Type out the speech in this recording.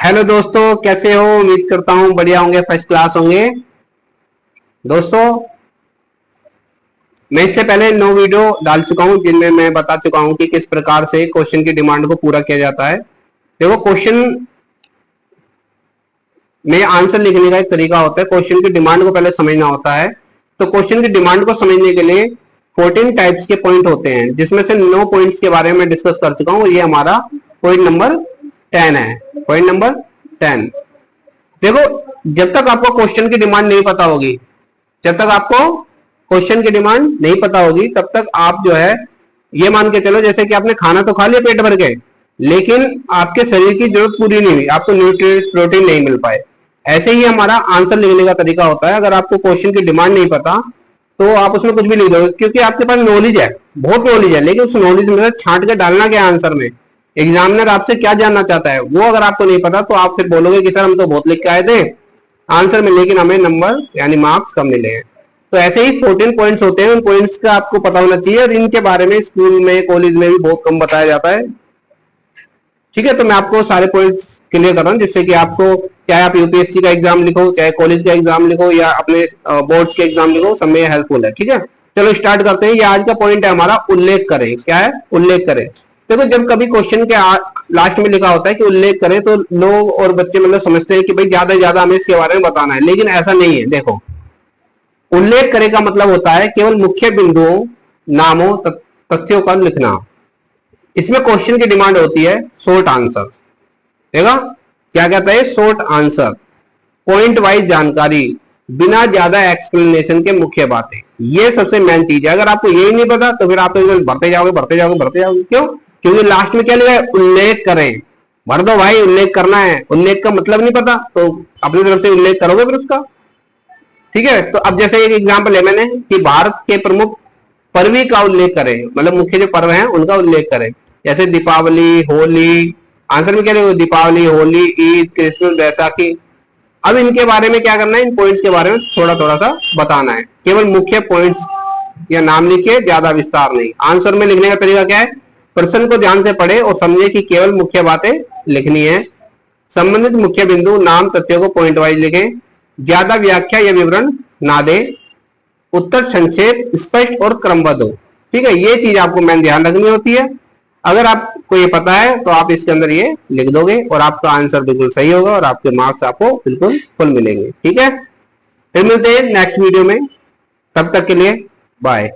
Hello दोस्तों, कैसे हो? उम्मीद करता हूं बढ़िया होंगे, फर्स्ट क्लास होंगे। दोस्तों, मैं इससे पहले 9 वीडियो डाल चुका हूं जिनमें मैं बता चुका हूं कि किस प्रकार से क्वेश्चन की डिमांड को पूरा किया जाता है। देखो, क्वेश्चन में आंसर लिखने का एक तरीका होता है। क्वेश्चन की डिमांड को पहले समझना होता है। तो क्वेश्चन की डिमांड को समझने के लिए 14 टाइप्स के पॉइंट होते हैं, जिसमें से 9 पॉइंट्स के बारे में डिस्कस कर चुका हूं। ये हमारा पॉइंट नंबर 10 है। Point number 10। देखो, जब तक आपको क्वेश्चन की डिमांड नहीं पता होगी, जब तक आपको क्वेश्चन की डिमांड नहीं पता होगी, तब तक आप जो है ये मान के चलो जैसे कि आपने खाना तो खा लिया पेट भर के, लेकिन आपके शरीर की जरूरत पूरी नहीं हुई, आपको न्यूट्रिएंट्स प्रोटीन नहीं मिल पाए। ऐसे ही हमारा आंसर लिखने का तरीका होता है। अगर आपको क्वेश्चन की डिमांड नहीं पता तो आप उसमें कुछ भी लिख दो, क्योंकि आपके पास नॉलेज है, बहुत नॉलेज है, लेकिन उस नॉलेज में छांट के डालना क्या आंसर में। एग्जामिनर आपसे क्या जानना चाहता है वो अगर आपको नहीं पता तो आप फिर बोलोगे कि सर हम तो बहुत लिख के आए थे आंसर में, लेकिन हमें नंबर यानी मार्क्स कम मिले हैं। तो ऐसे ही 14 पॉइंट्स होते हैं, उन पॉइंट्स का आपको पता होना चाहिए, और इनके बारे में स्कूल में कॉलेज में भी बहुत कम बताया जाता है। ठीक है, तो मैं आपको सारे पॉइंट्स क्लियर कर रहा हूँ, जिससे कि आपको, चाहे आप यूपीएससी का एग्जाम लिखो, चाहे कॉलेज का एग्जाम लिखो, या अपने बोर्ड्स के एग्जाम लिखो, सब में हेल्पफुल है। ठीक है, चलो स्टार्ट करते हैं। ये आज का पॉइंट है हमारा, उल्लेख करें। क्या है? उल्लेख करें। देखो, जब कभी क्वेश्चन के लास्ट में लिखा होता है कि उल्लेख करें, तो लोग और बच्चे मतलब समझते हैं कि भाई ज्यादा से ज्यादा हमें इसके बारे में बताना है, लेकिन ऐसा नहीं है। देखो, उल्लेख करें का मतलब होता है केवल मुख्य बिंदुओं, नामों, तथ्यों का लिखना। इसमें क्वेश्चन की डिमांड होती है शॉर्ट आंसर। देखा, क्या कहता है? शॉर्ट आंसर, पॉइंट वाइज जानकारी, बिना ज्यादा एक्सप्लेनेशन के मुख्य बातें। ये सबसे मेन चीज है। अगर आपको यही नहीं पता तो फिर आप भरते जाओगे भरते जाओगे भरते जाओगे। क्यों? क्योंकि लास्ट में क्या लिखा है? उल्लेख करें। भर दो भाई, उल्लेख करना है। उल्लेख का मतलब नहीं पता तो अपनी तरफ से उल्लेख करोगे फिर उसका। ठीक है, तो अब जैसे एक एग्जाम्पल है मैंने कि भारत के प्रमुख पर्व का उल्लेख करें, मतलब मुख्य जो पर्व हैं उनका उल्लेख करें, जैसे दीपावली, होली। आंसर में क्या लिखोगे? दीपावली, होली, ईद, क्रिसमस, बैसाखी। अब इनके बारे में क्या करना है? इन पॉइंट्स के बारे में थोड़ा थोड़ा सा बताना है। केवल मुख्य पॉइंट्स या नाम लिखे, ज्यादा विस्तार नहीं। आंसर में लिखने का तरीका क्या है? प्रश्न को ध्यान से पढ़े और समझे कि केवल मुख्य बातें लिखनी है। संबंधित मुख्य बिंदु, नाम, तथ्यों को पॉइंट वाइज लिखें। ज्यादा व्याख्या या विवरण ना दे। उत्तर संक्षेप, स्पष्ट और क्रमबद्ध हो। ठीक है, ये चीज आपको मेन ध्यान रखनी होती है। अगर आपको ये पता है तो आप इसके अंदर ये लिख दोगे और आपका आंसर बिल्कुल सही होगा और आपके मार्क्स आपको बिल्कुल फुल मिलेंगे। ठीक है, फिर मिलते हैं नेक्स्ट वीडियो में। तब तक के लिए बाय।